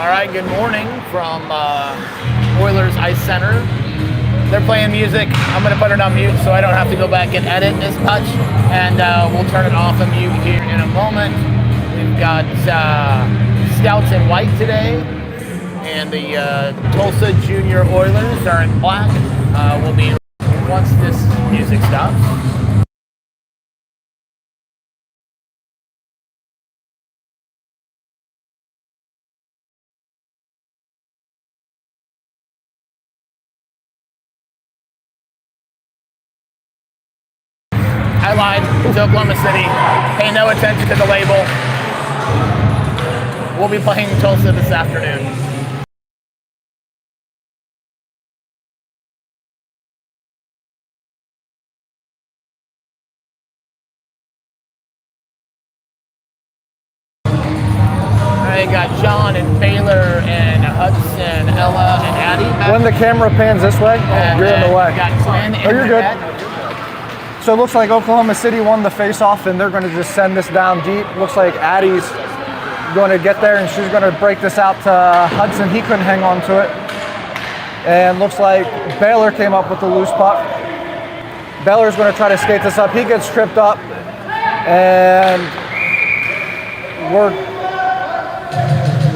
All right, good morning from Oilers Ice Center. They're playing music. I'm going to put it on mute so I don't have to go back and edit as much, and we'll turn it off and mute here in a moment. We've got Scouts in white today, and the Tulsa Junior Oilers are in black. Will be once this music stops. I lied. It's Oklahoma City. Pay no attention to the label. We'll be playing Tulsa this afternoon. I got John and Baylor and Hudson, Ella, and Addie. When the camera pans this way, you're in the way. Got Glenn Oh, you're good. So it looks like Oklahoma City won the face-off, and they're going to just send this down deep. Looks like Addie's going to get there, and she's going to break this out to Hudson. He couldn't hang on to it. And looks like Baylor came up with the loose puck. Baylor's going to try to skate this up. He gets tripped up, and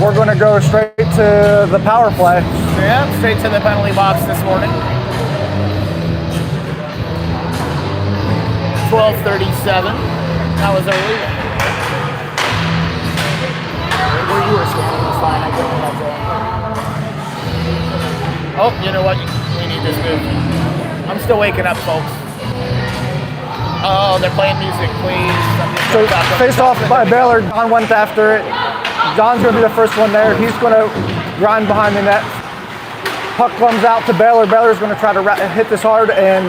we're going to go straight to the power play. Yeah, straight to the penalty box this morning. 12:37. That was early. Where you were standing was fine. I couldn't help it. Oh, you know what? We need this move. I'm still waking up, folks. Oh, they're playing music, please. So face off by Baylor. John went after it. John's going to be the first one there. He's going to grind behind the net. Puck comes out to Baylor. Baylor's going to try to hit this hard, and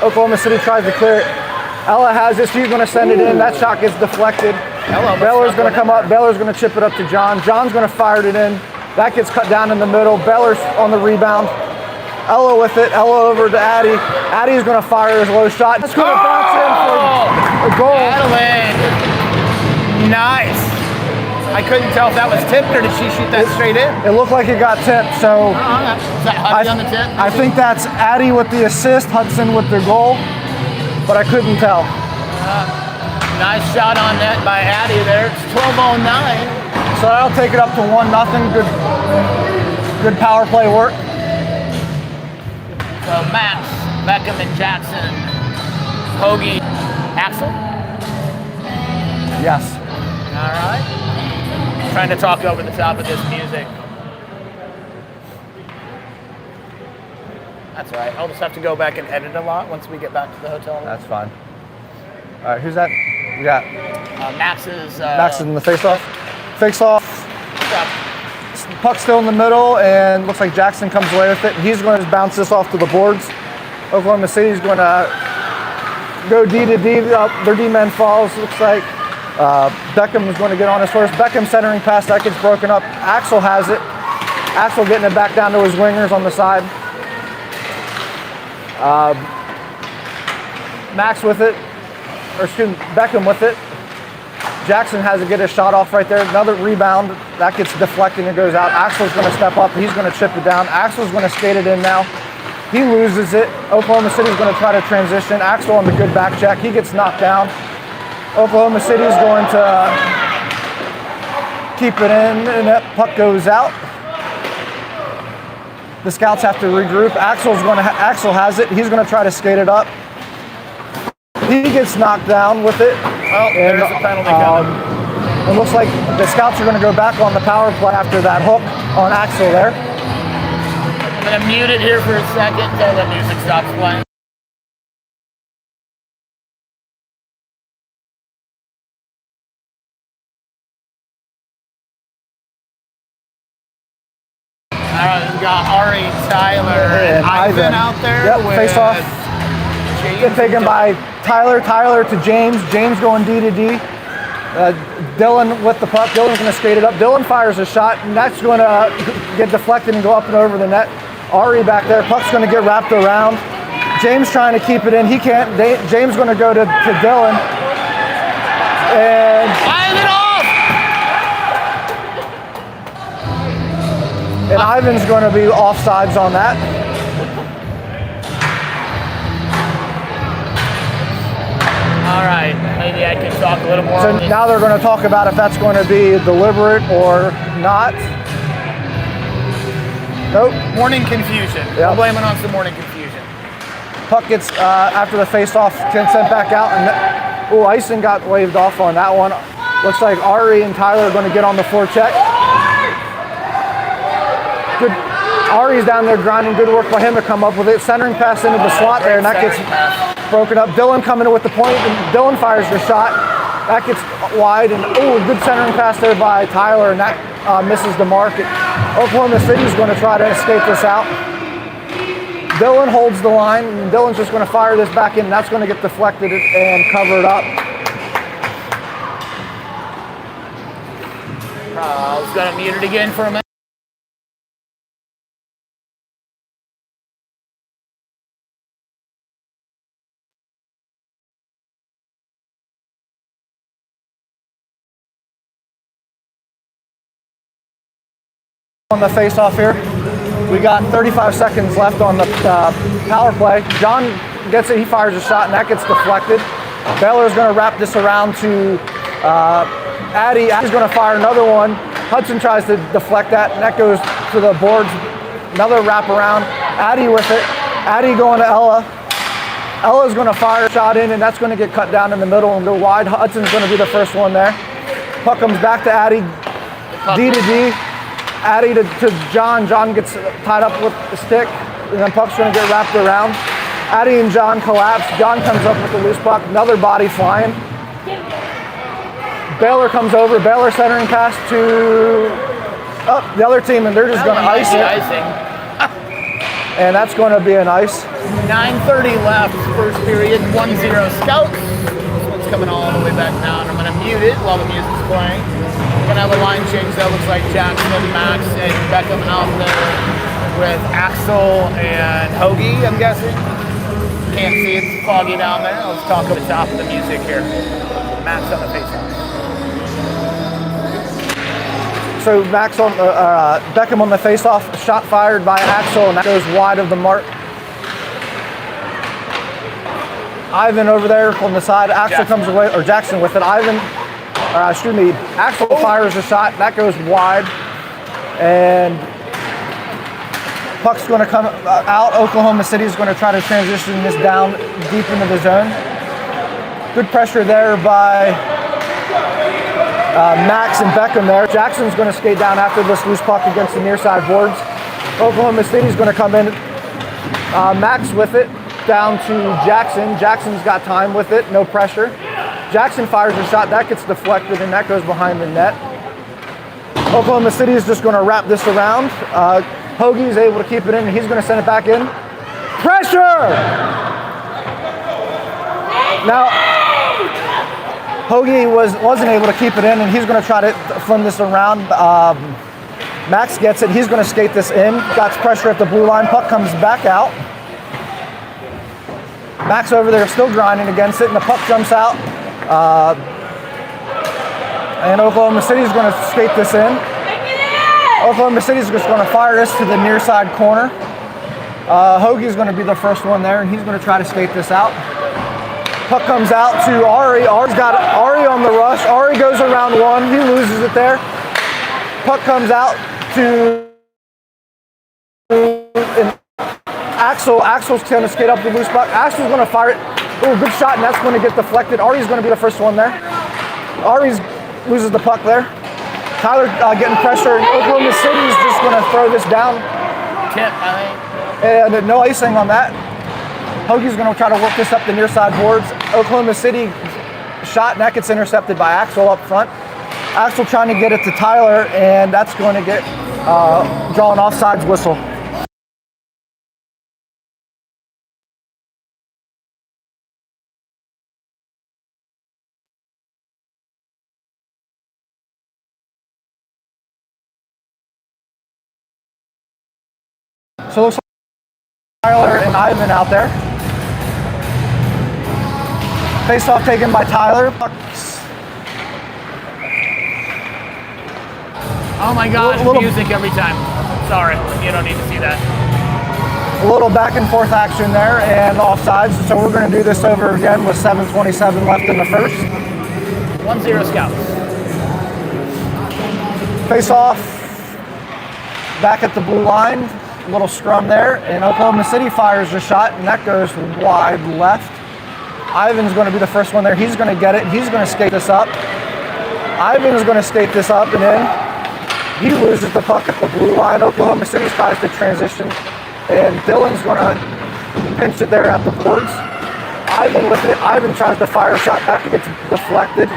Oklahoma City tries to clear it. Ella has it. She's going to send it in. That shot gets deflected. Baylor's going to come up. Baylor's going to chip it up to John. John's going to fire it in. That gets cut down in the middle. Baylor's on the rebound. Ella with it. Ella over to Addie. Addie's going to fire his low shot. It's going to bounce in for a goal. Adeline. Nice. I couldn't tell if that was tipped or did she shoot that straight in? It looked like it got tipped. So is that Hudson on the tip? I think that's Addie with the assist, Hudson with the goal, but I couldn't tell. Nice shot on net by Addie there. It's 12:09. So I'll take it up to 1-0. Good power play work. So Max, Beckham, and Jackson, Hoagie, Axel. Yes. All right. Trying to talk over the top of this music. That's all right. I'll just have to go back and edit a lot once we get back to the hotel room. That's fine. All right, who's that? We got Max is in the face-off. Face-off. Puck still in the middle, and looks like Jackson comes away with it. He's going to bounce this off to the boards. Oklahoma City's going to go D to D. Their D-man falls, looks like. Beckham is going to get on his first. Beckham centering pass, that gets broken up. Axel has it. Axel getting it back down to his wingers on the side. Max with it, or excuse me, Beckham with it. Jackson has to get his shot off right there. Another rebound, that gets deflected and goes out. Axel's going to step up, he's going to chip it down. Axel's going to skate it in now. He loses it. Oklahoma City's going to try to transition. Axel on the good back check, he gets knocked down. Oklahoma City's going to keep it in, and that puck goes out. The Scouts have to regroup. Axel has it. He's going to try to skate it up. He gets knocked down with it. Oh, there's a penalty coming. It looks like the Scouts are going to go back on the power play after that hook on Axel there. I'm going to mute it here for a second until the music stops playing. All right, we've got Ari, Tyler, and Ivan out there. Yep, face off. Get taken by Tyler to James. James going D to D. Dylan with the puck. Dylan's going to skate it up. Dylan fires a shot, and that's going to get deflected and go up and over the net. Ari back there. Puck's going to get wrapped around. James trying to keep it in. He can't. James going to go to Dylan. And fires it off! And Ivan's going to be offsides on that. All right, maybe I can talk a little more. So now they're going to talk about if that's going to be deliberate or not. Nope. Morning confusion. Yep. We'll blame it on some morning confusion. Puck gets, after the face-off, sent back out. And icing got waved off on that one. Looks like Ari and Tyler are going to get on the forecheck. Good. Ari's down there grinding. Good work by him to come up with it. Centering pass into the slot there, and that gets broken up. Dylan coming in with the point, and Dylan fires the shot. That gets wide, and good centering pass there by Tyler, and that misses the mark. Oklahoma City's going to try to escape this out. Dylan holds the line, and Dylan's just going to fire this back in, and that's going to get deflected and covered up. I was going to mute it again for a minute. On the face-off here, we got 35 seconds left on the power play. John gets it, he fires a shot, and that gets deflected. Baylor's going to wrap this around to Addy. Addy's going to fire another one. Hudson tries to deflect that, and that goes to the boards. Another wrap around. Addy with it. Addy going to Ella. Ella's going to fire a shot in, and that's going to get cut down in the middle and go wide. Hudson's going to be the first one there. Puck comes back to Addy. D to D. Addy to John. John gets tied up with the stick, and then puck's going to get wrapped around. Addy and John collapse. John comes up with the loose puck. Another body flying. Baylor comes over. Baylor centering pass to the other team, and they're just going to ice it. Icing. And that's going to be an ice. 9:30 left, first period, 1-0 Scouts. This one's coming all the way back down. I'm going to mute it while the music's playing. We're going to have a line change that looks like Jackson, Max, and Beckham out there with Axel and Hoagie, I'm guessing. Can't see, it's foggy down there. Let's talk at the top of the music here. Max on the face-off. So Max on Beckham on the face-off, shot fired by Axel, and that goes wide of the mark. Ivan over there on the side. Axel comes away, or Jackson with it. Axel fires a shot, that goes wide, and puck's going to come out. Oklahoma City is going to try to transition this down deep into the zone. Good pressure there by Max and Beckham there. Jackson's going to skate down after this loose puck against the near side boards. Oklahoma City's going to come in. Max with it down to Jackson. Jackson's got time with it, no pressure. Jackson fires a shot, that gets deflected, and that goes behind the net. Oklahoma City is just going to wrap this around. Hoagie's able to keep it in, and he's going to send it back in. Pressure! Now, Hoagie wasn't able to keep it in, and he's going to try to fling this around. Max gets it. He's going to skate this in. Got pressure at the blue line. Puck comes back out. Max over there still grinding against it, and the puck jumps out. And Oklahoma City is going to skate this in. Oklahoma City is just going to fire this to the near side corner. Hoagie's going to be the first one there, and he's going to try to skate this out. Puck comes out to Ari. Ari's got Ari on the rush. Ari goes around one. He loses it there. Puck comes out to Axel. Axel's going to skate up the loose puck. Axel's going to fire it. Good shot, and that's going to get deflected. Ari's going to be the first one there. Ari loses the puck there. Tyler getting pressure. Oklahoma City's just going to throw this down. Tip, I think. And no icing on that. Hoagie's going to try to work this up the near side boards. Oklahoma City shot, and that gets intercepted by Axel up front. Axel trying to get it to Tyler, and that's going to get drawn offsides whistle. So it looks like Tyler and Ivan out there. Face off taken by Tyler. Oh my gosh, music every time. Sorry, you don't need to see that. A little back and forth action there and offsides. So we're going to do this over again with 7:27 left in the first. 1-0 Scouts. Face off, back at the blue line. Little scrum there, and Oklahoma City fires a shot, and that goes wide left. Ivan's going to be the first one there. He's going to get it. He's going to skate this up. Ivan is going to skate this up and in. He loses the puck at the blue line. Oklahoma City tries to transition, and Dylan's going to pinch it there at the boards. Ivan with it. Ivan tries to fire a shot back. It gets deflected.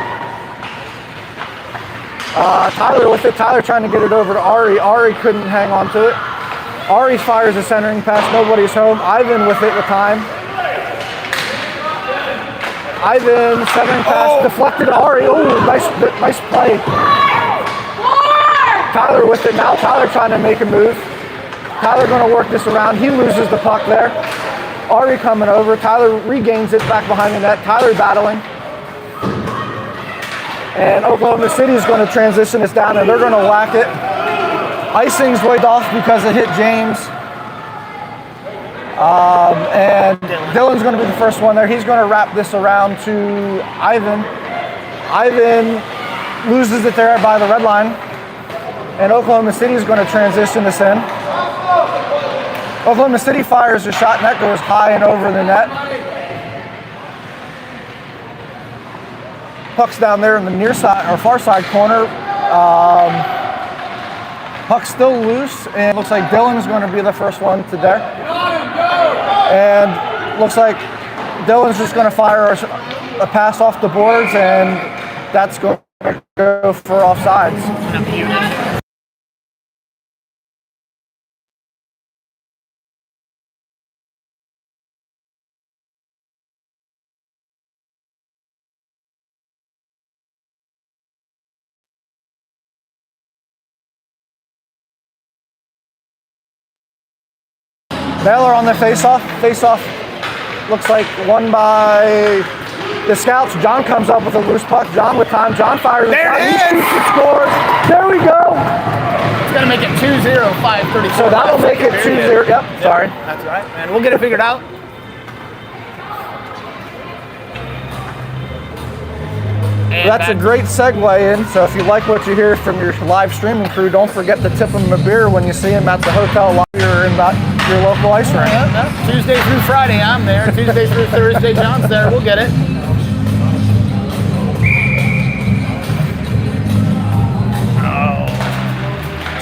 Tyler with it. Tyler trying to get it over to Ari. Ari couldn't hang on to it. Ari fires a centering pass. Nobody's home. Ivan with it with time. Ivan centering pass deflected to Ari. Oh, nice play. Tyler with it now. Tyler trying to make a move. Tyler going to work this around. He loses the puck there. Ari coming over. Tyler regains it back behind the net. Tyler battling. And Oklahoma City is going to transition this down, and they're going to whack it. Icing's waved off because it hit James. And Dylan's going to be the first one there. He's going to wrap this around to Ivan. Ivan loses it there by the red line. And Oklahoma City is going to transition this in. Oklahoma City fires a shot, and that goes high and over the net. Puck's down there in the near side or far side corner. Puck's still loose, and looks like Dylan's going to be the first one to there. And looks like Dylan's just going to fire a pass off the boards, and that's going to go for offsides. Baylor on the face-off. Face-off looks like won by the Scouts. John comes up with a loose puck. John with time. John fires a shot. He shoots and scores. There we go. It's going to make it 2-0, 5:34. So that'll make it 2-0. Yep, sorry. That's all right, man. We'll get it figured out. That's a great segue in. So if you like what you hear from your live streaming crew, don't forget to tip them a beer when you see them at the hotel lobby or in your local ice rink. Tuesday through Friday, I'm there. Tuesday through Thursday, John's there. We'll get it.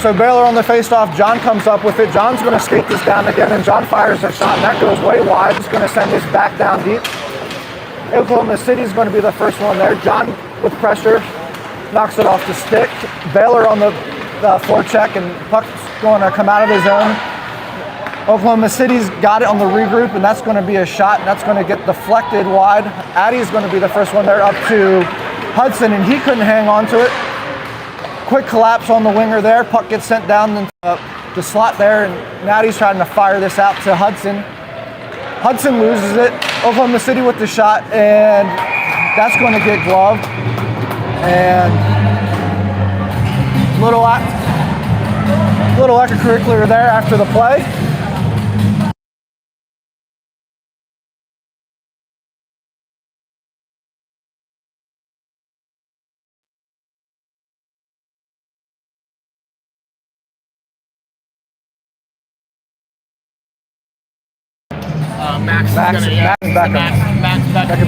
So Baylor on the face-off. John comes up with it. John's going to skate this down again, and John fires a shot, and that goes way wide. He's going to send this back down deep. Oklahoma City is going to be the first one there. John with pressure knocks it off the stick. Baylor on the forecheck, and puck's going to come out of his zone. Oklahoma City's got it on the regroup, and that's going to be a shot, and that's going to get deflected wide. Addie's going to be the first one there up to Hudson, and he couldn't hang on to it. Quick collapse on the winger there. Puck gets sent down the slot there, and Natty's trying to fire this out to Hudson. Hudson loses it. Oklahoma City with the shot, and that's going to get gloved. And little extracurricular there after the play. Max Beckham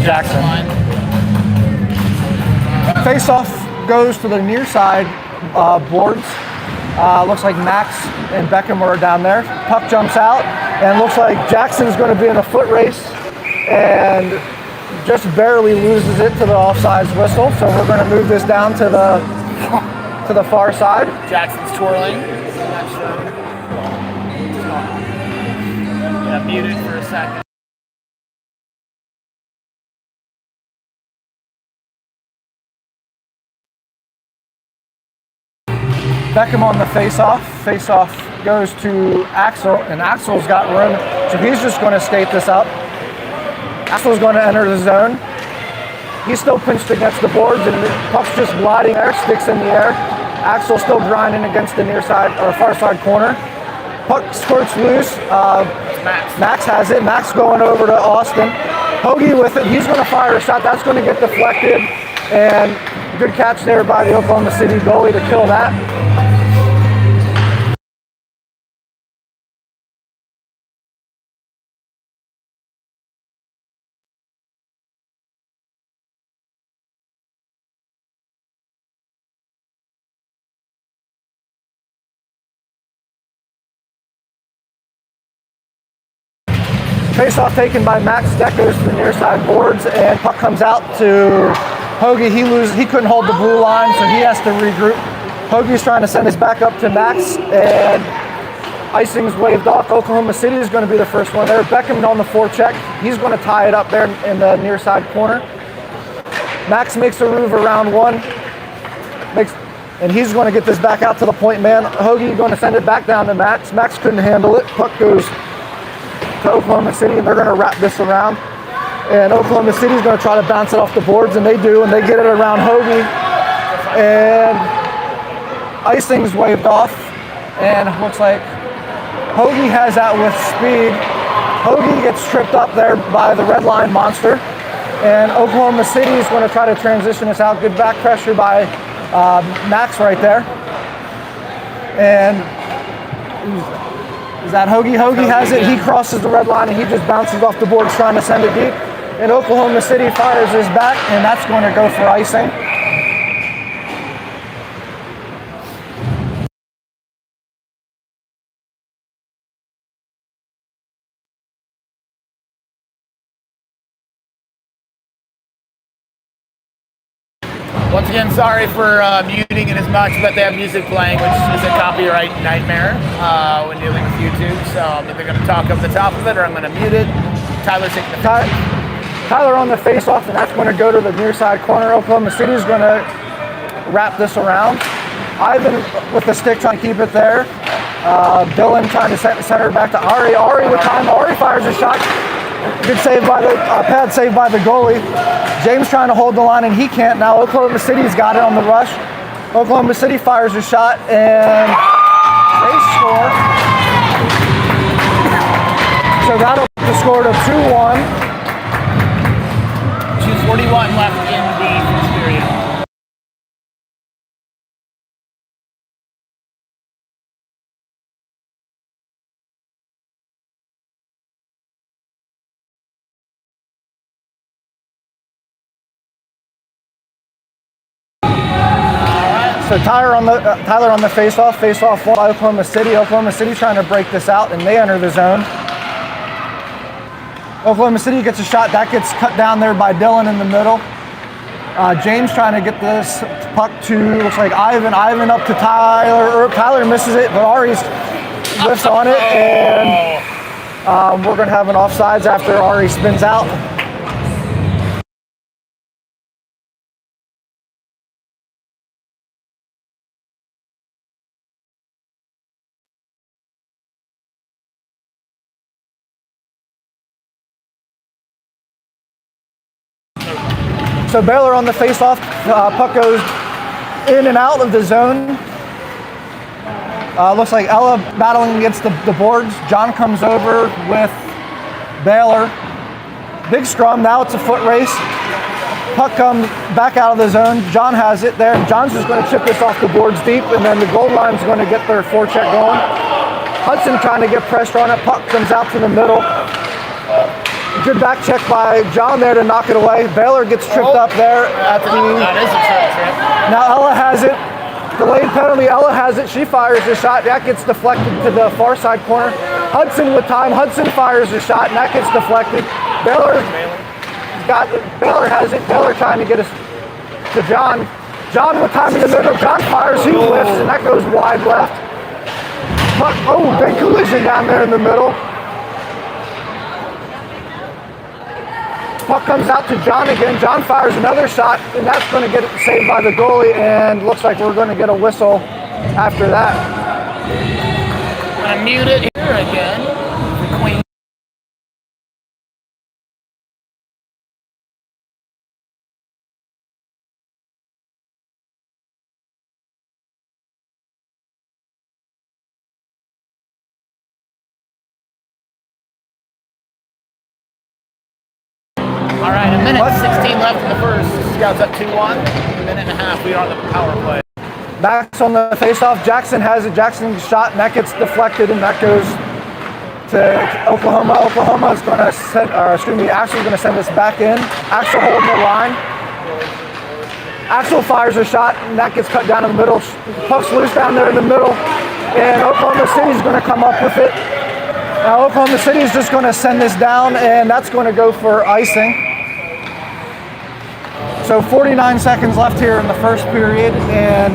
Jackson line. Face-off goes to the near side boards. Looks like Max and Beckham are down there. Puck jumps out, and looks like Jackson's going to be in a foot race, and just barely loses it to the offsides whistle. So we're going to move this down to the far side. Jackson's twirling. Got muted for a second. Beckham on the face-off. Face-off goes to Axel, and Axel's got room, so he's just going to skate this up. Axel's going to enter the zone. He's still pinched against the boards, and the puck's just gliding there, sticks in the air. Axel's still grinding against the near side or far side corner. Puck squirts loose. Max has it. Max going over to Austin. Hoagie with it. He's going to fire a shot. That's going to get deflected. And good catch there by the Oklahoma City goalie to kill that. Face-off taken by Max. That goes to the near side boards, and puck comes out to Hoagie. He couldn't hold the blue line, so he has to regroup. Hoagie's trying to send his back up to Max, and icing's waved off. Oklahoma City is going to be the first one there. Beckham on the forecheck. He's going to tie it up there in the near side corner. Max makes a move around one, and he's going to get this back out to the point man. Hoagie going to send it back down to Max. Max couldn't handle it. Puck goes to Oklahoma City, and they're going to wrap this around. And Oklahoma City is going to try to bounce it off the boards, and they do, and they get it around Hoagie. And icing's waved off, and it looks like Hoagie has that with speed. Hoagie gets tripped up there by the red line monster, and Oklahoma City is going to try to transition this out. Good back pressure by Max right there. And is that Hoagie? Hoagie has it. He crosses the red line, and he just bounces off the boards trying to send it deep. And Oklahoma City fires his back, and that's going to go for icing. Once again, sorry for muting it as much, but they have music playing, which is a copyright nightmare when dealing with YouTube. So I'm either going to talk up the top of it or I'm going to mute it. Tyler's taking the Tyler on the face-off, and that's going to go to the near side corner. Oklahoma City is going to wrap this around. Ivan with the stick trying to keep it there. Dylan trying to center back to Ari. Ari with time. Ari fires a shot. Good save by the pad save by the goalie. James trying to hold the line, and he can't now. Oklahoma City's got it on the rush. Oklahoma City fires a shot, and they score. So that'll put the score to 2-1. 2:41 left in the first period. So Tyler on the face-off one by Oklahoma City. Oklahoma City trying to break this out, and they enter the zone. Oklahoma City gets a shot. That gets cut down there by Dylan in the middle. James trying to get this puck to, looks like Ivan. Ivan up to Tyler. Tyler misses it, but Ari's lifts on it, and we're going to have an offsides after Ari spins out. So Baylor on the face-off, puck goes in and out of the zone. Looks like Ella battling against the boards. John comes over with Baylor. Big scrum, now it's a foot race. Puck comes back out of the zone. John has it there. John's just going to chip this off the boards deep, and then the goal line's going to get their forecheck going. Hudson trying to get pressure on it. Puck comes out to the middle. Good back check by John there to knock it away. Baylor gets tripped up there at the... That is a trip. Now Ella has it. Delayed penalty. Ella has it. She fires a shot. That gets deflected to the far side corner. Hudson with time. Hudson fires a shot, and that gets deflected. Baylor has it. Baylor trying to get us to John. John with time in the middle. John fires. He lifts, and that goes wide left. Oh, big collision down there in the middle. Puck comes out to John again. John fires another shot, and that's going to get saved by the goalie, and looks like we're going to get a whistle after that. I'm going to mute it here again. Queen. minute 16 left in the first. Scouts up 2-1. A minute and a half. We are on the power play. Max on the face-off. Jackson has it. Jackson's shot, and that gets deflected, and that goes to Oklahoma. Oklahoma is going to send, Axel's going to send us back in. Axel holding the line. Axel fires a shot, and that gets cut down in the middle. Puck's loose down there in the middle, and Oklahoma City's going to come up with it. Now Oklahoma City's just going to send this down, and that's going to go for icing. So 49 seconds left here in the first period, and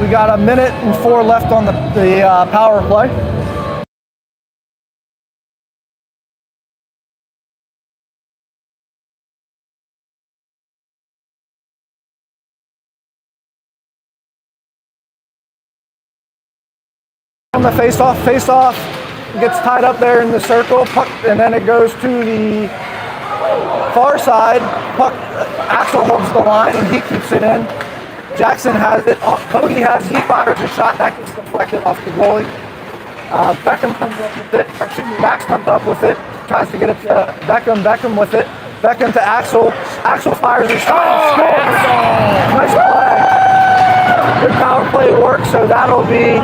we got 1 minute and 4 left on the power play. On the face-off gets tied up there in the circle, puck, and then it goes to the far side. Puck, Axel holds the line, and he keeps it in. Jackson has it. Cody he fires a shot that gets deflected off the goalie. Beckham comes up with it. Max comes up with it. Tries to get it to Beckham. Beckham with it. Beckham to Axel. Axel fires a shot and scores. Nice play. Good power play work. So that'll be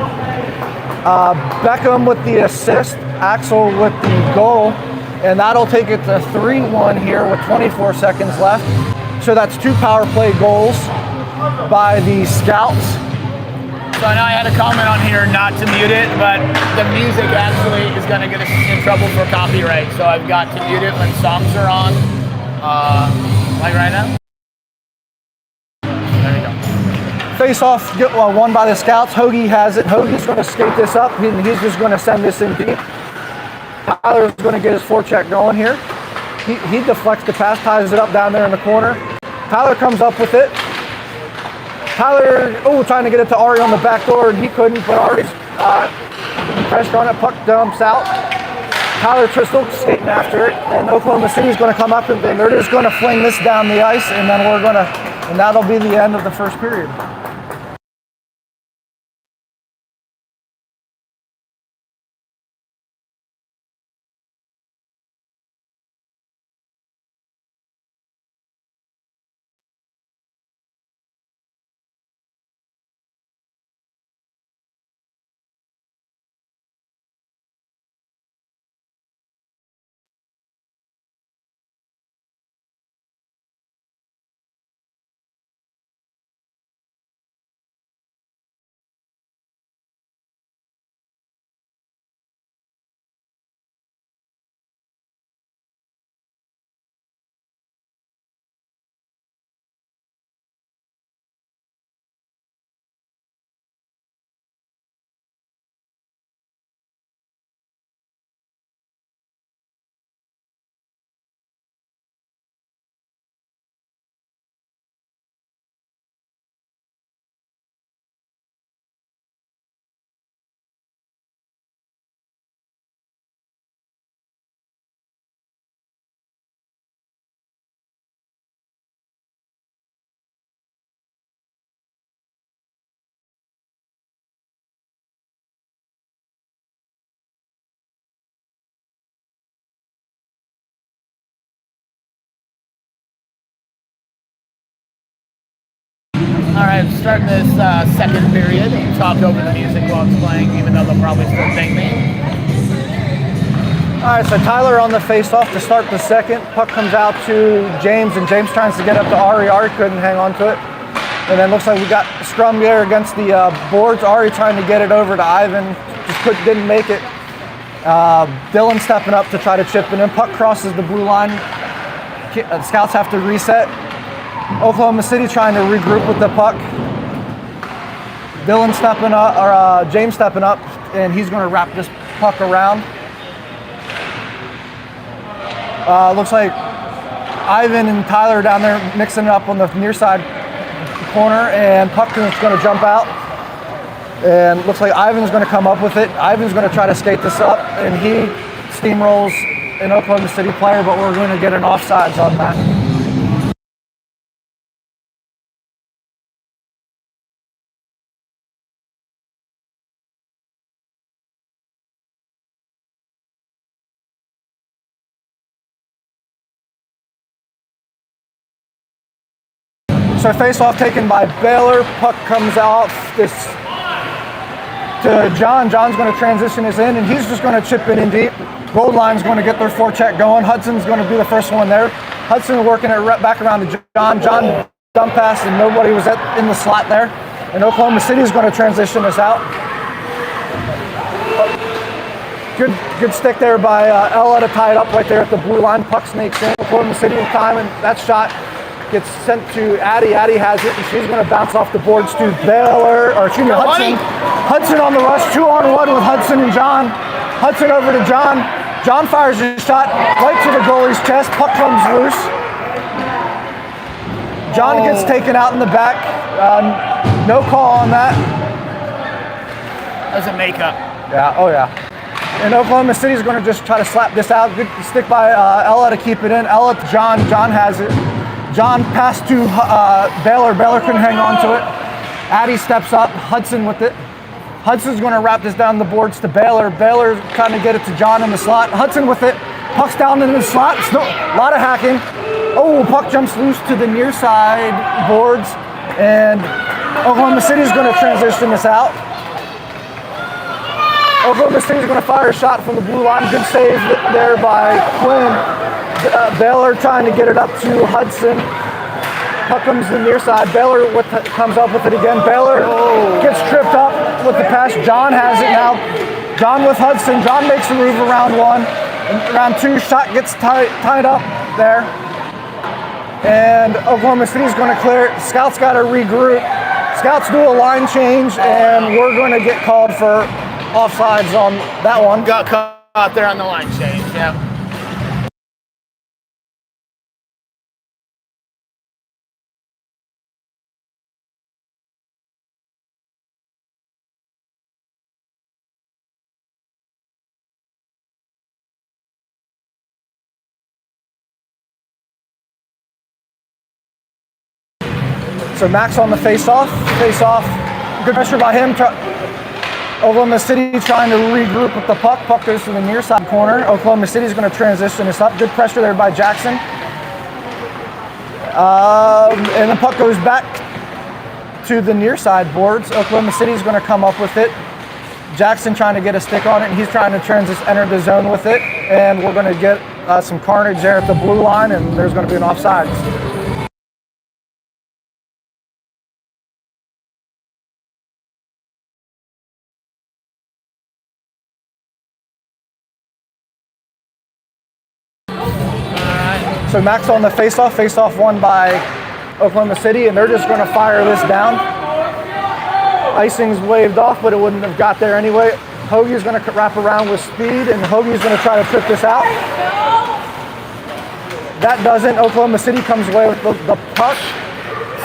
Beckham with the assist. Axel with the goal. And that'll take it to 3-1 here with 24 seconds left. So that's 2 power play goals by the Scouts. So I know I had a comment on here not to mute it, but the music actually is going to get us in trouble for copyright. So I've got to mute it when songs are on, like right now. There we go. Face-off won by the Scouts. Hoagie has it. Hoagie's going to skate this up. He's just going to send this in deep. Tyler's going to get his forecheck going here. He deflects the pass, ties it up down there in the corner. Tyler comes up with it. Tyler, trying to get it to Ari on the back door, and he couldn't, but Ari's pressure on it, puck dumps out. Tyler Tristle skating after it, and Oklahoma City's going to come up, and they're just going to fling this down the ice, and then and that'll be the end of the first period. All right, starting this second period. Talk over the music while it's playing, even though they'll probably still thank me. All right, so Tyler on the face-off to start the second. Puck comes out to James, and James tries to get up to Ari. Ari couldn't hang on to it. And then looks like we got scrum there against the boards. Ari trying to get it over to Ivan, just didn't make it. Dylan stepping up to try to chip it in. Puck crosses the blue line. The Scouts have to reset. Oklahoma City trying to regroup with the puck. Dylan stepping up, or James stepping up, and he's going to wrap this puck around. Looks like Ivan and Tyler down there mixing it up on the near side corner, and puck is going to jump out. And looks like Ivan's going to come up with it. Ivan's going to try to skate this up, and he steamrolls an Oklahoma City player, but we're going to get an offsides on that. So face-off taken by Baylor. Puck comes off this to John. John's going to transition this in, and he's just going to chip it in deep. Gold line's going to get their forecheck going. Hudson's going to be the first one there. Hudson working it back around to John. John dump pass, and nobody was in the slot there. And Oklahoma City is going to transition this out. Good stick there by Ella to tie it up right there at the blue line. Puck snakes in. Oklahoma City with time, and that shot gets sent to Addie. Addie has it, and she's going to bounce off the boards to Hudson. Hudson on the rush, 2-on-1 with Hudson and John. Hudson over to John. John fires a shot right to the goalie's chest. Puck comes loose. John gets taken out in the back. No call on that. That's a makeup. Yeah, oh yeah. And Oklahoma City is going to just try to slap this out. Good stick by Ella to keep it in. Ella to John. John has it. John passed to Baylor. Baylor couldn't hang on to it. Addie steps up. Hudson with it. Hudson's going to wrap this down the boards to Baylor. Baylor trying to get it to John in the slot. Hudson with it. Puck's down in the slot. Still a lot of hacking. Oh, puck jumps loose to the near side boards. And Oklahoma City is going to transition this out. Oklahoma City is going to fire a shot from the blue line. Good save there by Quinn. Baylor trying to get it up to Hudson. Puck comes to the near side. Baylor comes up with it again. Baylor gets tripped up with the pass. John has it now. John with Hudson. John makes the move around one. Round two, shot gets tied up there. And Oklahoma City is going to clear it. Scouts got to regroup. Scouts do a line change, and we're going to get called for offsides on that one. Got caught there on the line change, yeah. So Max on the face-off. Good pressure by him. Oklahoma City trying to regroup with the puck. Puck goes to the near side corner. Oklahoma City is going to transition this up. Good pressure there by Jackson. And the puck goes back to the near side boards. Oklahoma City is going to come up with it. Jackson trying to get a stick on it, and he's trying to enter the zone with it. And we're going to get some carnage there at the blue line, and there's going to be an offsides. So Max on the face-off won by Oklahoma City, and they're just going to fire this down. Icing's waved off, but it wouldn't have got there anyway. Hoagie's going to wrap around with speed, and Hoagie's going to try to trip this out. That doesn't. Oklahoma City comes away with the puck.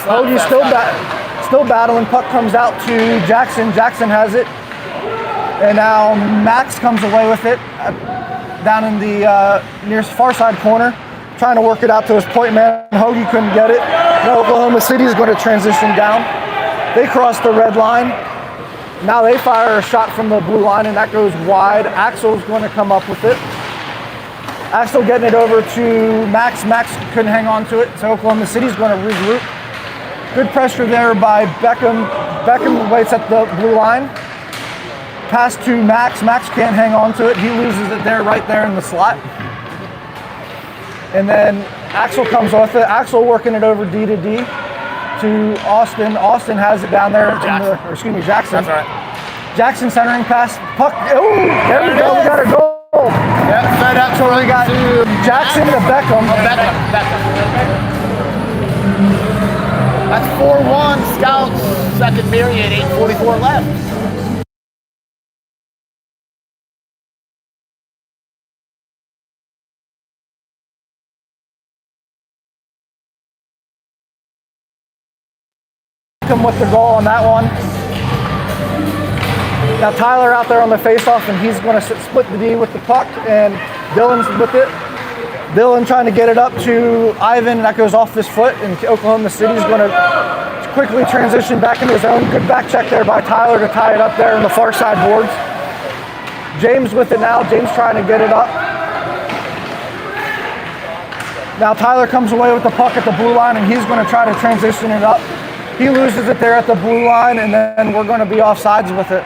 Hoagie's still battling. Puck comes out to Jackson. Jackson has it. And now Max comes away with it down in the near far side corner, trying to work it out to his point man. Hoagie couldn't get it. Now Oklahoma City is going to transition down. They cross the red line. Now they fire a shot from the blue line, and that goes wide. Axel's going to come up with it. Axel getting it over to Max. Max couldn't hang on to it, so Oklahoma City's going to regroup. Good pressure there by Beckham. Beckham waits at the blue line. Pass to Max. Max can't hang on to it. He loses it there, right there in the slot. And then Axel comes with it. Axel working it over D to D to Austin. Austin has it down there. Jackson. That's right. Jackson centering pass. Puck. Oh, there we go. We got a goal. Yep, fed up. So we got Jackson to Beckham. Beckham. That's 4-1. Scouts, second period, 8:44 left. With the goal on that one. Now Tyler out there on the face-off, and he's going to split the D with the puck, and Dylan's with it. Dylan trying to get it up to Ivan, and that goes off his foot, and Oklahoma City's going to quickly transition back into his own. Good back check there by Tyler to tie it up there on the far side boards. James with it now. James trying to get it up. Now Tyler comes away with the puck at the blue line, and he's going to try to transition it up. He loses it there at the blue line, and then we're going to be offsides with it.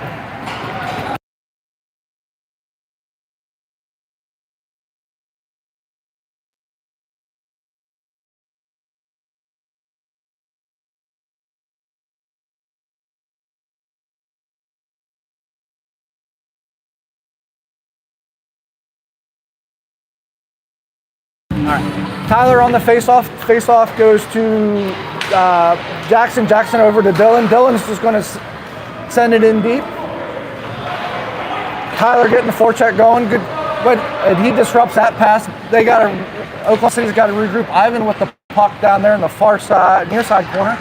All right. Tyler on the face-off. Face-off goes to Jackson. Jackson over to Dylan. Dylan's just going to send it in deep. Tyler getting the forecheck going. Good, but he disrupts that pass. Oklahoma City's got to regroup. Ivan with the puck down there in the far side, near side corner.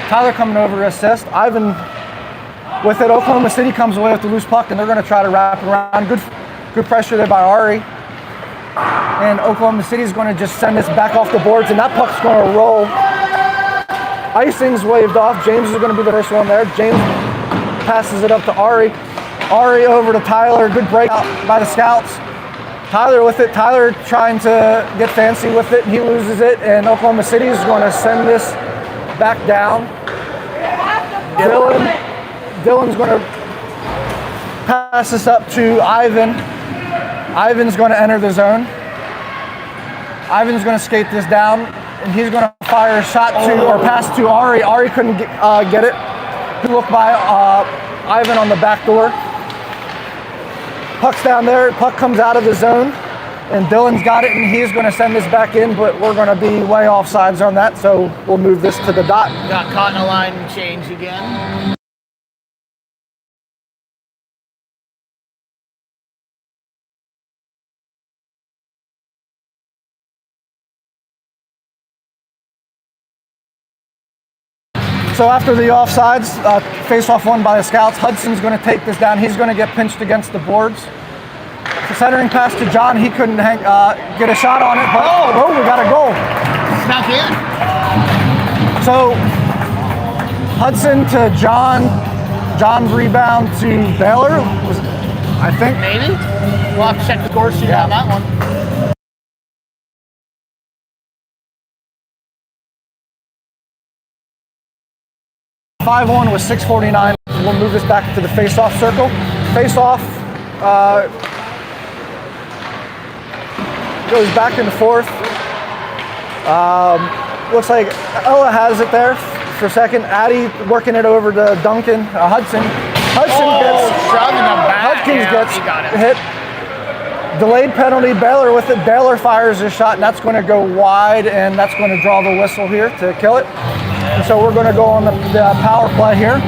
Tyler coming over to assist. Ivan with it. Oklahoma City comes away with the loose puck, and they're going to try to wrap it around. Good pressure there by Ari. And Oklahoma City is going to just send this back off the boards, and that puck's going to roll. Icing's waved off. James is going to be the first one there. James passes it up to Ari. Ari over to Tyler. Good break out by the scouts. Tyler with it. Tyler trying to get fancy with it, and he loses it. And Oklahoma City is going to send this back down. Dylan's going to pass this up to Ivan. Ivan's going to enter the zone. Ivan's going to skate this down, and he's going to fire a shot or pass to Ari. Ari couldn't get it. He looked by Ivan on the back door. Puck's down there. Puck comes out of the zone, and Dylan's got it, and he's going to send this back in, but we're going to be way offsides on that, so we'll move this to the dot. Got caught in a line change again. So after the offsides, face-off won by the scouts, Hudson's going to take this down. He's going to get pinched against the boards. The centering pass to John. He couldn't get a shot on it, but we got a goal. Snuck in. So Hudson to John. John's rebound to Baylor, I think. Maybe. We'll have to check the score sheet on that one. 5-1 with 6:49. We'll move this back to the face-off circle. Face-off goes back and forth. Looks like Ella has it there for a second. Addie working it over to Duncan. Hudson. Hudkins gets hit. Delayed penalty. Baylor with it. Baylor fires a shot, and that's going to go wide, and that's going to draw the whistle here to kill it. And so we're going to go on the power play here.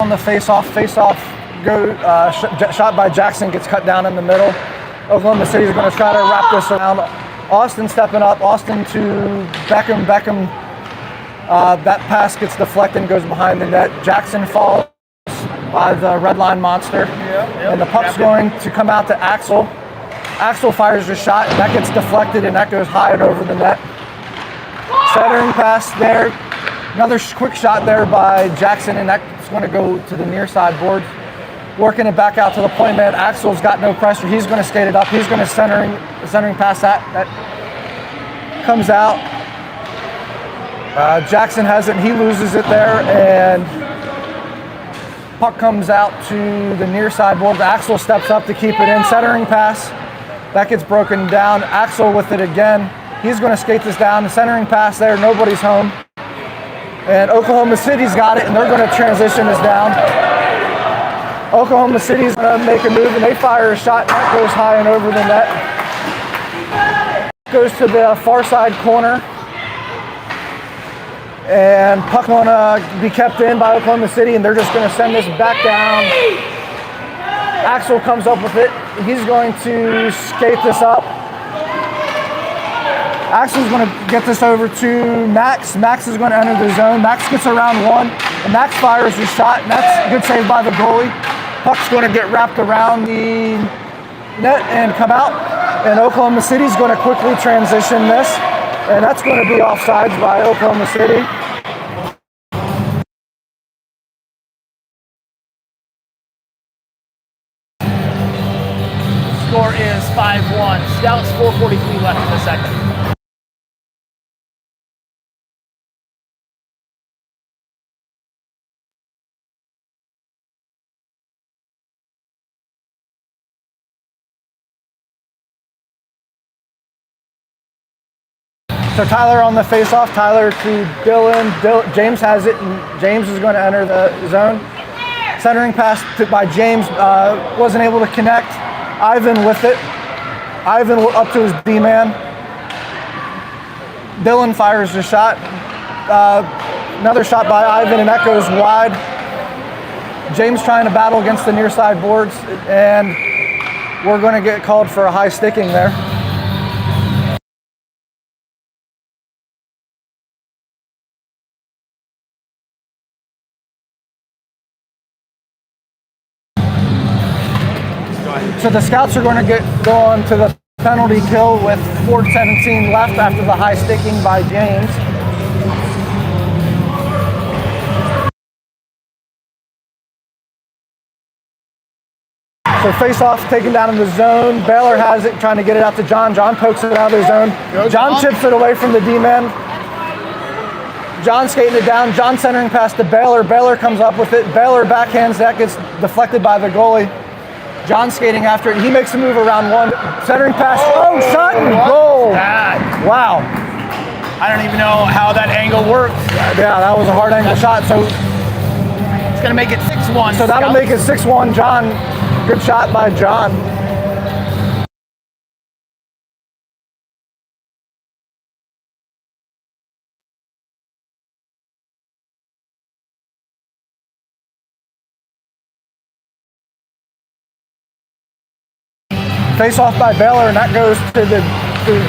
On the face-off shot by Jackson gets cut down in the middle. Oklahoma City is going to try to wrap this around. Austin stepping up. Austin to Beckham. Beckham, that pass gets deflected and goes behind the net. Jackson falls by the red line monster. And the puck's going to come out to Axel. Axel fires a shot, and that gets deflected, and that goes high and over the net. Centering pass there. Another quick shot there by Jackson, and that's going to go to the near side boards. Working it back out to the point man. Axel's got no pressure. He's going to skate it up. He's going to centering pass that comes out. Jackson has it, and he loses it there, and puck comes out to the near side board. Axel steps up to keep it in. Centering pass. That gets broken down. Axel with it again. He's going to skate this down. The centering pass there. Nobody's home. And Oklahoma City's got it, and they're going to transition this down. Oklahoma City's going to make a move, and they fire a shot, and that goes high and over the net. Goes to the far side corner. And puck going to be kept in by Oklahoma City, and they're just going to send this back down. Axel comes up with it. He's going to skate this up. Axel's going to get this over to Max. Max is going to enter the zone. Max gets around one, and Max fires his shot, and that's a good save by the goalie. Puck's going to get wrapped around the net and come out, and Oklahoma City's going to quickly transition this, and that's going to be offsides by Oklahoma City. Score is 5-1. Scouts 4:43 left in the second. So Tyler on the face-off, Tyler to Dylan. James has it, and James is going to enter the zone. Centering pass by James, wasn't able to connect. Ivan with it. Ivan up to his D-man. Dylan fires the shot. Another shot by Ivan, and that goes wide. James trying to battle against the near side boards, and we're going to get called for a high sticking there. So the Scouts are going to go on to the penalty kill with 4:17 left after the high sticking by James. So face-off taken down in the zone. Baylor has it, trying to get it out to John. John pokes it out of the zone. John chips it away from the D-man. John skating it down. John centering past to Baylor. Baylor comes up with it. Baylor backhands that, gets deflected by the goalie. John skating after it. He makes a move around one. Centering pass. Oh, shot and goal. Wow. I don't even know how that angle works. Yeah, that was a hard angle shot. So it's going to make it 6-1. So that'll make it 6-1. John, good shot by John. Face off by Baylor, and that goes to the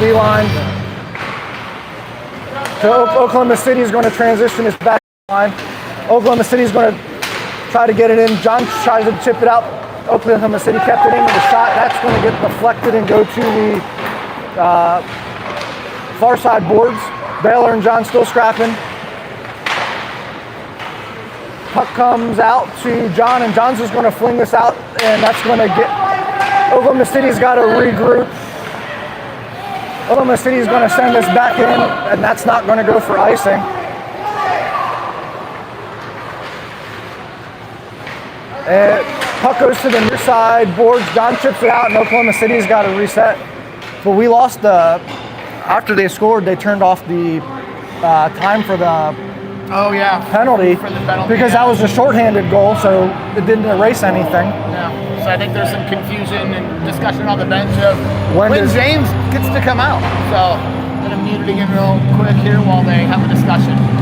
D-line. So Oklahoma City is going to transition his back line. Oklahoma City is going to try to get it in. John tries to chip it out. Oklahoma City kept it in with a shot. That's going to get deflected and go to the far side boards. Baylor and John still scrapping. Puck comes out to John, and John's just going to fling this out, and that's going to get... Oklahoma City's got to regroup. Oklahoma City's going to send this back in, and that's not going to go for icing. And puck goes to the near side boards. John chips it out, and Oklahoma City's got to reset. But we lost the... After they scored, they turned off the time for the penalty, because that was a shorthanded goal, so it didn't erase anything. Yeah. So I think there's some confusion and discussion on the bench of when James gets to come out. So I'm going to mute it again real quick here while they have a discussion.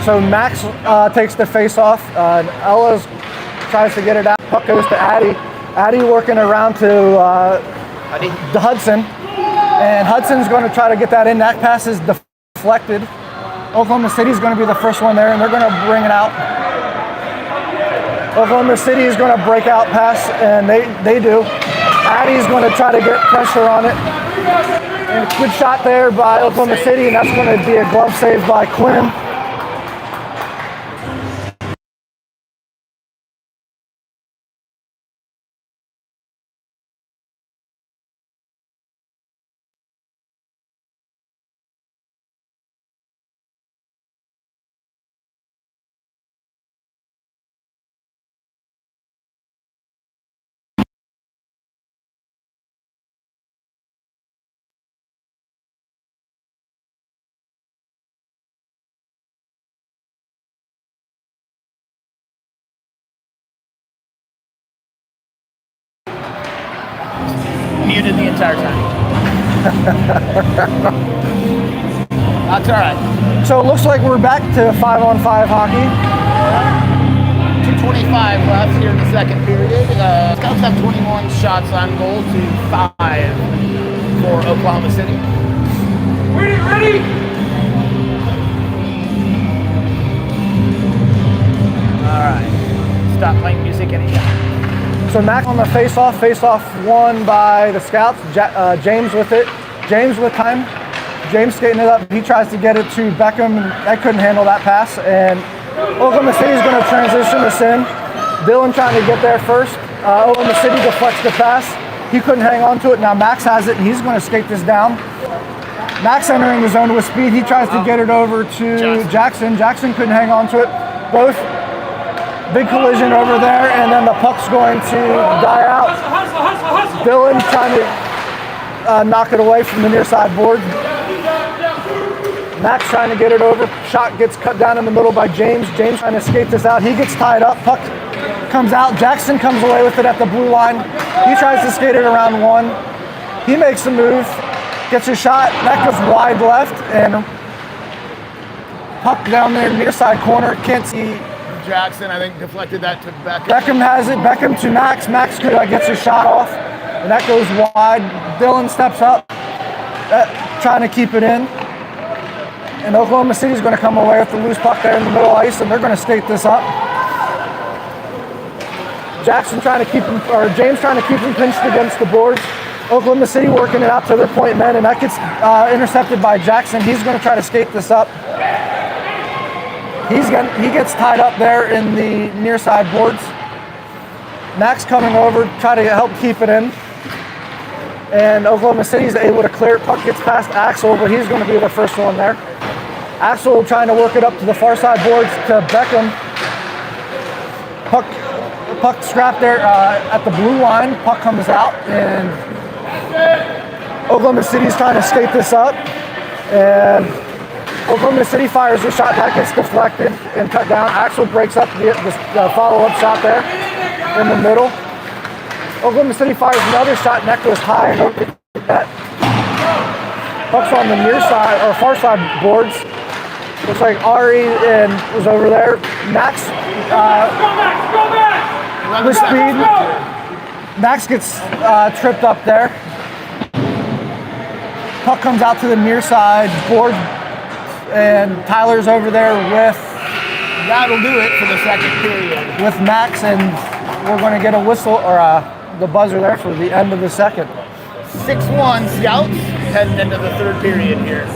So Max takes the face off. Ellis tries to get it out. Puck goes to Addy. Addy working around to Hudson. And Hudson's going to try to get that in. That pass is deflected. Oklahoma City's going to be the first one there, and they're going to bring it out. Oklahoma City is going to break out pass, and they do. Addy's going to try to get pressure on it. And good shot there by Oklahoma City, and that's going to be a glove save by Quinn. muted the entire time. That's all right. So it looks like we're back to 5-on-5 hockey. 2:25 left here in the second period. Scouts have 21 shots on goal to 5 for Oklahoma City. Ready! All right. Stop playing music anytime. So Mac on the face-off won by the Scouts. James with it. James with time. James skating it up. He tries to get it to Beckham. That couldn't handle that pass. And Oklahoma City is going to transition this in. Dylan trying to get there first. Oklahoma City deflects the pass. He couldn't hang on to it. Now Max has it, and he's going to skate this down. Max entering the zone with speed. He tries to get it over to Jackson. Jackson couldn't hang on to it. Both big collision over there, and then the puck's going to die out. Dylan trying to knock it away from the near side board. Max trying to get it over. Shot gets cut down in the middle by James. James trying to skate this out. He gets tied up. Puck comes out. Jackson comes away with it at the blue line. He tries to skate it around one. He makes a move. Gets a shot. That goes wide left. And puck down there near side corner. Can't see. Jackson, I think, deflected that to Beckham. Beckham has it. Beckham to Max. Max gets his shot off. And that goes wide. Dylan steps up. Trying to keep it in. And Oklahoma City is going to come away with the loose puck there in the middle ice, and they're going to skate this up. Jackson trying to keep him, or James trying to keep him pinched against the boards. Oklahoma City working it out to their point men, and that gets intercepted by Jackson. He's going to try to skate this up. He gets tied up there in the near side boards. Max coming over, try to help keep it in. And Oklahoma City is able to clear it. Puck gets past Axel, but he's going to be the first one there. Axel trying to work it up to the far side boards to Beckham. Puck scrapped there at the blue line. Puck comes out, and Oklahoma City's trying to skate this up. And Oklahoma City fires a shot that gets deflected and cut down. Axel breaks up the follow-up shot there in the middle. Oklahoma City fires another shot, and that goes high. Puck's on the near side or far side boards. Looks like Ari was over there. Max with speed. Max gets tripped up there. Puck comes out to the near side board, and Tyler's over there with. That'll do it for the second period. With Max, and we're going to get a whistle or the buzzer there for the end of the second. 6-1 Scouts heading into the third period here.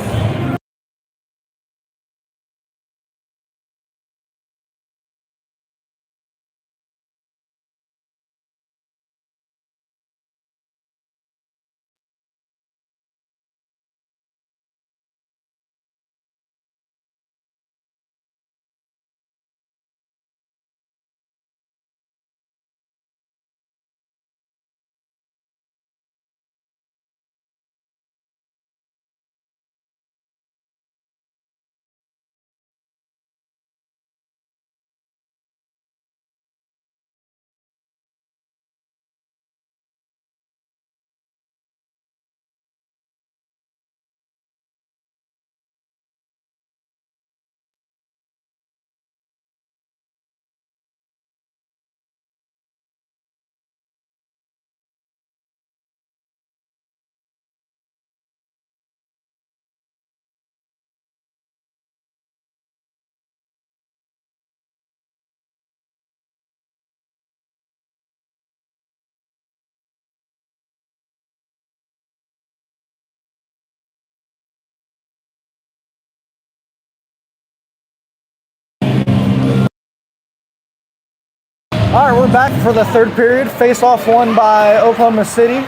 All right, we're back for the third period. Face-off won by Oklahoma City.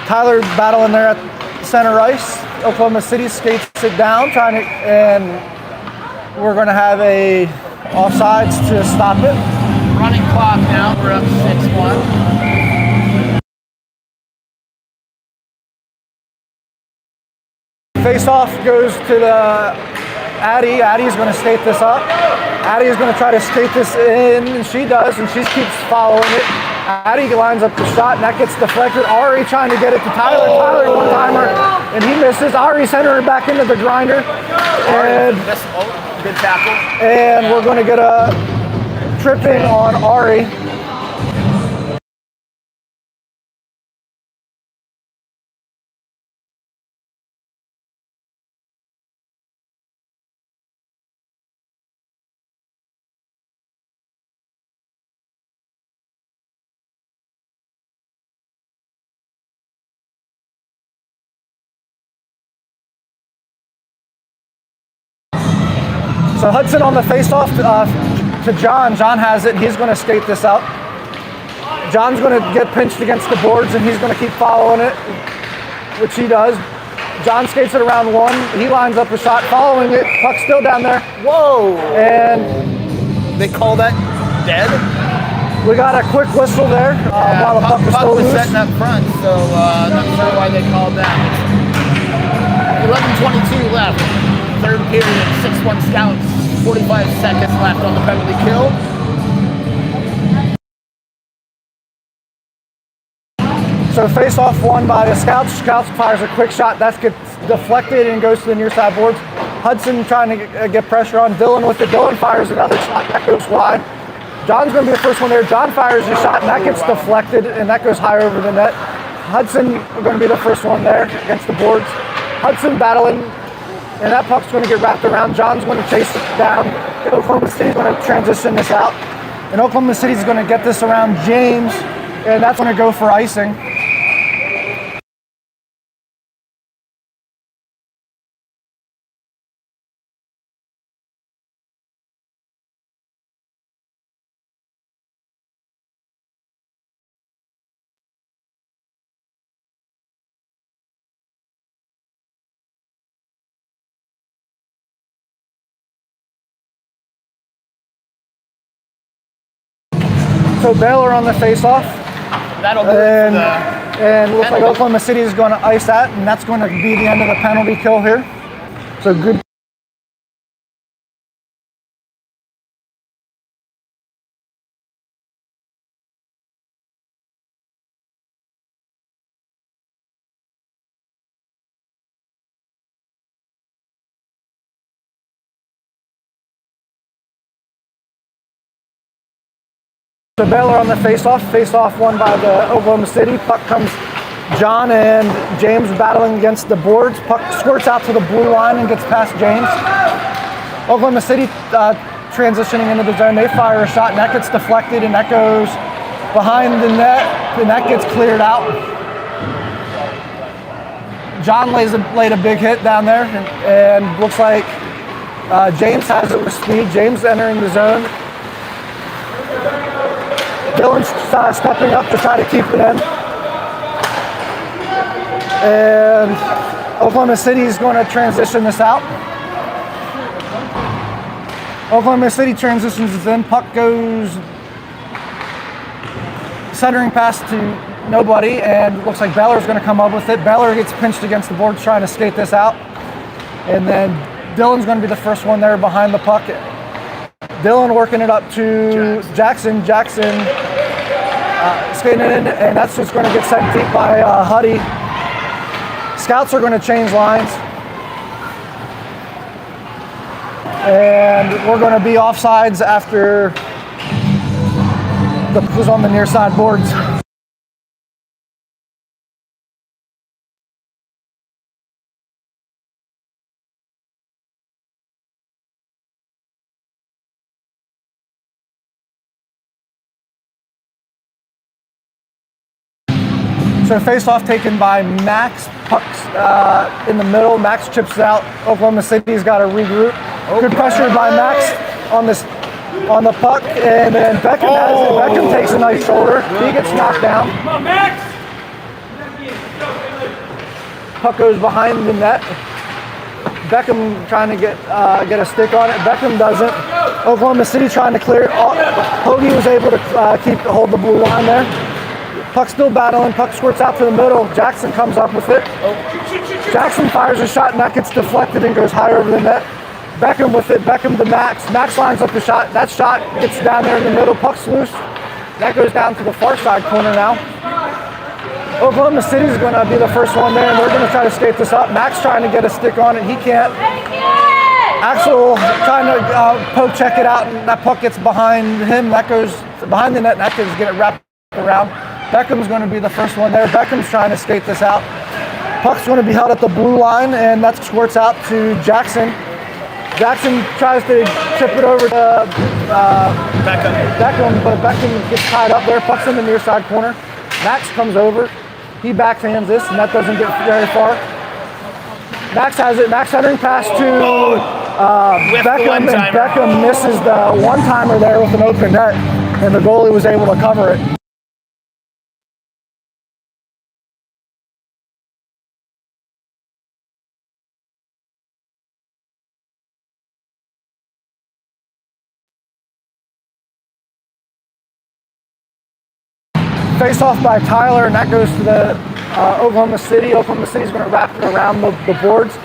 Tyler battling there at center ice. Oklahoma City skates it down, and we're going to have a offsides to stop it. Running clock now. We're up 6-1. Face-off goes to the Addie. Addie's going to skate this up. Addie is going to try to skate this in, and she does, and she keeps following it. Addy lines up the shot, and that gets deflected. Ari trying to get it to Tyler. Tyler one-timer, and he misses. Ari centered it back into the grinder. And good tackle. And we're going to get a tripping on Ari. So Hudson on the face-off to John. John has it. He's going to skate this out. John's going to get pinched against the boards, and he's going to keep following it, which he does. John skates it around one. He lines up a shot, following it. Puck's still down there. Whoa! And they call that dead? We got a quick whistle there while the puck was still loose. Setting up front, so not sure why they called that. 11:22 left. Third period, 6-1 Scouts. 45 seconds left on the penalty kill. So face-off won by the Scouts. Scouts fires a quick shot. That gets deflected and goes to the near side boards. Hudson trying to get pressure on Dylan with it. Dylan fires another shot. That goes wide. John's going to be the first one there. John fires a shot, and that gets deflected, and that goes higher over the net. Hudson going to be the first one there against the boards. Hudson battling, and that puck's going to get wrapped around. John's going to chase it down. Oklahoma City's going to transition this out. And Oklahoma City's going to get this around James, and that's going to go for icing. So Baylor on the face-off. That'll do and looks like Oklahoma City is going to ice that, and that's going to be the end of the penalty kill here. So good. So Baylor on the face-off won by the Oklahoma City. Puck comes John and James battling against the boards. Puck squirts out to the blue line and gets past James. Oklahoma City transitioning into the zone. They fire a shot, and that gets deflected, and that goes behind the net, and that gets cleared out. John laid a big hit down there, and looks like James has it with speed. James entering the zone. Dylan's stepping up to try to keep it in. And Oklahoma City is going to transition this out. Oklahoma City transitions it in. Puck goes centering pass to nobody, and looks like Baylor's going to come up with it. Baylor gets pinched against the boards trying to skate this out. And then Dylan's going to be the first one there behind the puck. Dylan working it up to Jackson. Jackson skating it in, and that's what's going to get sent deep by Huddy. Scouts are going to change lines. And we're going to be offsides after the puck was on the near side boards. So face-off taken by Max. Puck's in the middle. Max chips it out. Oklahoma City's got to regroup. Good pressure by Max on the puck, and then Beckham has it. Beckham takes a nice shoulder. He gets knocked down. Come on, Max! Puck goes behind the net. Beckham trying to get a stick on it. Beckham doesn't. Oklahoma City trying to clear it. Hoagie was able to hold the blue line there. Puck still battling. Puck squirts out to the middle. Jackson comes up with it. Jackson fires a shot, and that gets deflected and goes higher over the net. Beckham with it. Beckham to Max. Max lines up the shot. That shot gets down there in the middle. Puck's loose. That goes down to the far side corner now. Oklahoma City is going to be the first one there, and they're going to try to skate this up. Max trying to get a stick on it. He can't. Axel trying to poke check it out, and that puck gets behind him. That goes behind the net, and that can get it wrapped around. Beckham's going to be the first one there. Beckham's trying to skate this out. Puck's going to be held at the blue line, and that squirts out to Jackson. Jackson tries to chip it over to Beckham, but Beckham gets tied up there. Puck's in the near side corner. Max comes over. He backhands this, and that doesn't get very far. Max has it. Max centering pass to Beckham, and Beckham misses the one-timer there with an open net, and the goalie was able to cover it. Face off by Tyler, and that goes to the Oklahoma City. Oklahoma City's going to wrap it around the boards.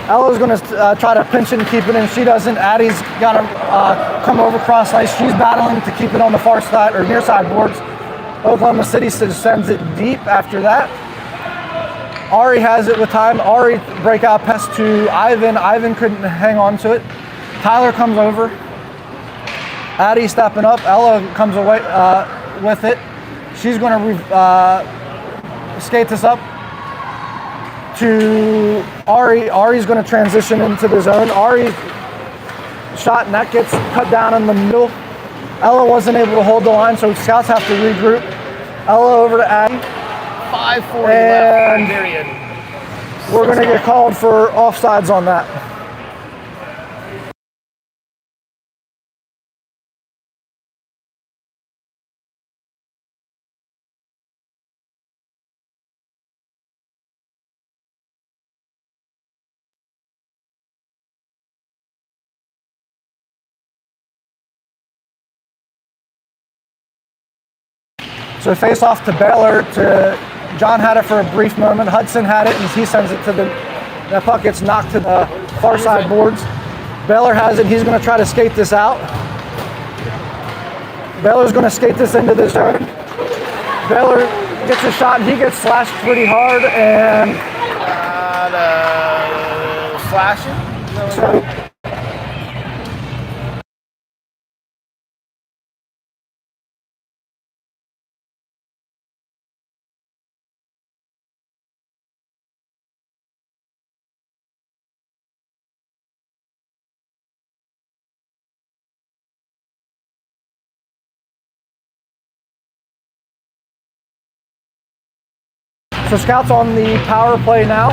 Ella's going to try to pinch it and keep it in. She doesn't. Addie's got to come over cross ice. She's battling to keep it on the far side or near side boards. Oklahoma City sends it deep after that. Ari has it with time. Ari breakout pass to Ivan. Ivan couldn't hang on to it. Tyler comes over. Addie stepping up. Ella comes away with it. She's going to skate this up to Ari. Ari's going to transition into the zone. Ari shot, and that gets cut down in the middle. Ella wasn't able to hold the line, so scouts have to regroup. Ella over to Addie. 5:40 left, period. We're going to get called for offsides on that. So face off to Baylor. John had it for a brief moment. Hudson had it, and he sends it to that puck gets knocked to the far side boards. Baylor has it. He's going to try to skate this out. Baylor's going to skate this into the zone. Baylor gets a shot, and he gets slashed pretty hard, and Slashing? so So scouts on the power play now.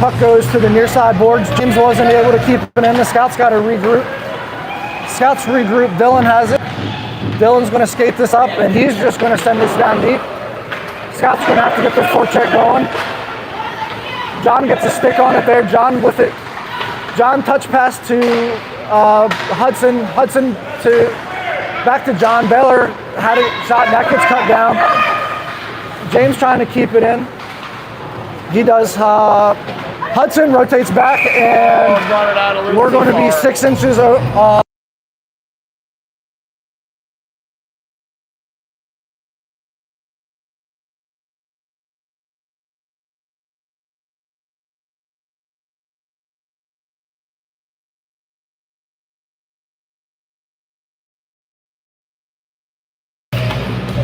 Puck goes to the near side boards. James wasn't able to keep it in. The scouts got to regroup. Scouts regroup. Dylan has it. Dylan's going to skate this up, and he's just going to send this down deep. Scouts going to have to get their forecheck going. John gets a stick on it there. John with it. John touch pass to Hudson. Hudson to back to John. Baylor had a shot, and that gets cut down. James trying to keep it in. He does. Hudson rotates back, and we're going to be 6 inches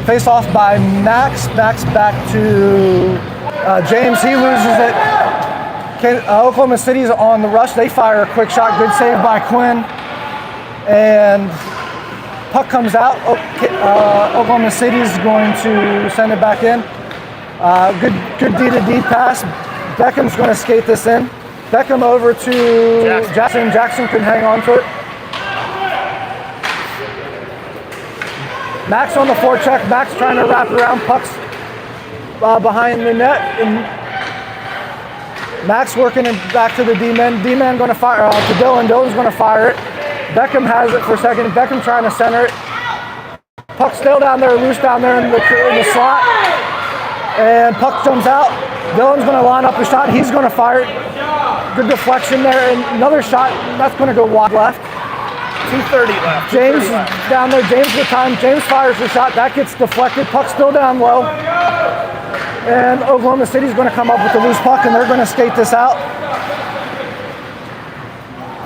face off by Max. Max back to James. He loses it. Oklahoma City's on the rush. They fire a quick shot. Good save by Quinn. And puck comes out. Oklahoma City's going to send it back in. Good D-to-D pass. Beckham's going to skate this in. Beckham over to Jackson. Jackson can hang on to it. Max on the forecheck. Max trying to wrap around. Pucks behind the net. And Max working it back to the D-man. D-man going to fire to Dylan. Dylan's going to fire it. Beckham has it for a second. Beckham trying to center it. Puck still down there, loose down there in the slot. And puck jumps out. Dylan's going to line up a shot. He's going to fire it. Good deflection there. And another shot. That's going to go wide left. 2:30 left. James 2:30 left. down there. James with time. James fires the shot. That gets deflected. Puck still down low. And Oklahoma City's going to come up with the loose puck, and they're going to skate this out.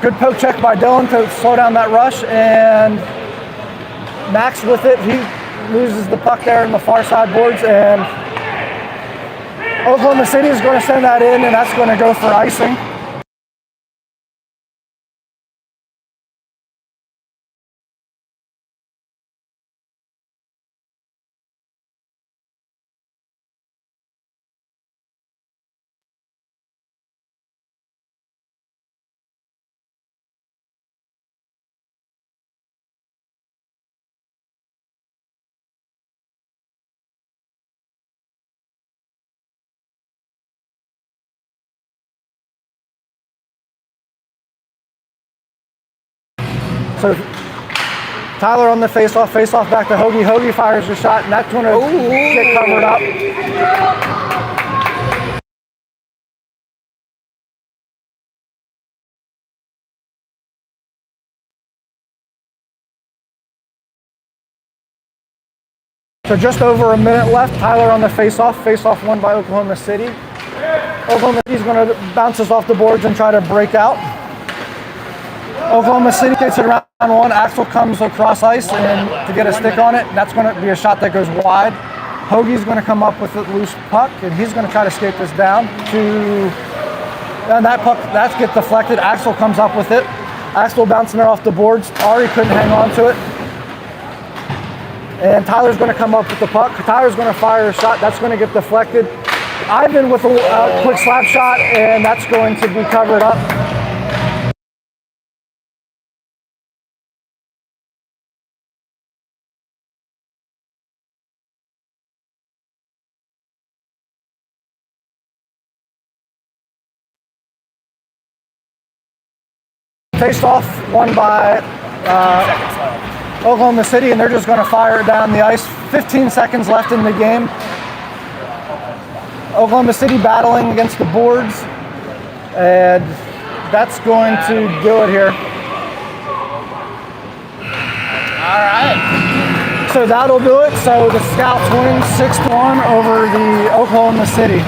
Good poke check by Dylan to slow down that rush, and Max with it. He loses the puck there in the far side boards, and Oklahoma City is going to send that in, and that's going to go for icing. So Tyler on the face-off back to Hoagie. Hoagie fires the shot, and that's going to get covered up. So just over a minute left. Tyler on the face-off. Face-off won by Oklahoma City. Oklahoma City's going to bounce us off the boards and try to break out. Oklahoma City gets it around one. Axel comes across ice and to get a stick on it. That's going to be a shot that goes wide. Hoagie's going to come up with a loose puck, and he's going to try to skate this down to. And that puck, that gets deflected. Axel comes up with it. Axel bouncing it off the boards. Ari couldn't hang on to it. And Tyler's going to come up with the puck. Tyler's going to fire a shot. That's going to get deflected. Ivan with a quick slap shot, and that's going to be covered up. Faced off won by Oklahoma City, and they're just going to fire it down the ice. 15 seconds left in the game. Oklahoma City battling against the boards, and that's going to do it here. All right. So that'll do it. So the Scouts win 6-1 over the Oklahoma City.